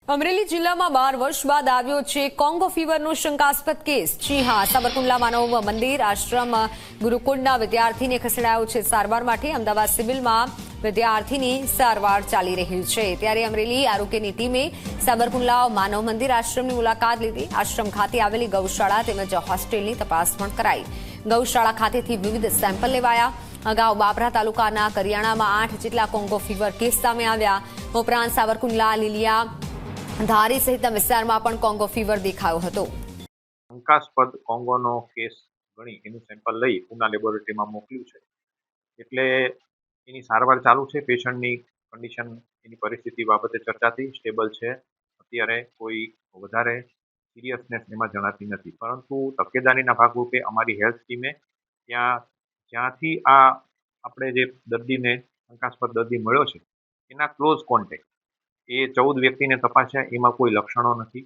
અમરેલી જિલ્લામાં 12 વર્ષ બાદ આવ્યો છે કોંગો ફીવરનો શંકાસ્પદ કેસ। જી હા, સાબરકુંડલા માનવ મંદિર આશ્રમ ગુરુકુળના વિદ્યાર્થીને ખસેડાયો છે સારવાર માટે। અમદાવાદ સિવિલમાં વિદ્યાર્થીની સારવાર ચાલી રહી છે, ત્યારે અમરેલી આરોગ્યની ટીમે સાબરકુંડલા માનવ મંદિર આશ્રમની મુલાકાત લીધી। આશ્રમ ખાતે આવેલી ગૌશાળા તેમજ હોસ્ટેલની તપાસ પણ કરાઈ। ગૌશાળા ખાતેથી વિવિધ સેમ્પલ લેવાયા। અગાઉ બાબરા તાલુકાના કરિયાણામાં 8 જેટલા કોંગો ફીવર કેસ સામે આવ્યા। ઉપરાંત સાબરકુંડલા લીલિયા ધારી સહિતના વિસ્તારમાં પણ કોંગો ફીવર દેખાયો હતો। શંકાસ્પદ કોંગોનો કેસ ગણી એનું સેમ્પલ લઈ પુના લેબોરેટરીમાં મોકલ્યું છે, એટલે એની સારવાર ચાલુ છે। પેશન્ટની કન્ડિશન, એની પરિસ્થિતિ બાબતે ચર્ચા થઈ, સ્ટેબલ છે। અત્યારે કોઈ વધારે સિરિયસનેસ એમાં જણાતી નથી, પરંતુ તકેદારીના ભાગરૂપે અમારી હેલ્થ ટીમે જ્યાંથી આપણે જે દર્દીને શંકાસ્પદ દર્દી મળ્યો છે એના ક્લોઝ કોન્ટેક્ટ એ 14 વ્યક્તિને તપાસ્યા, એમાં કોઈ લક્ષણો નથી।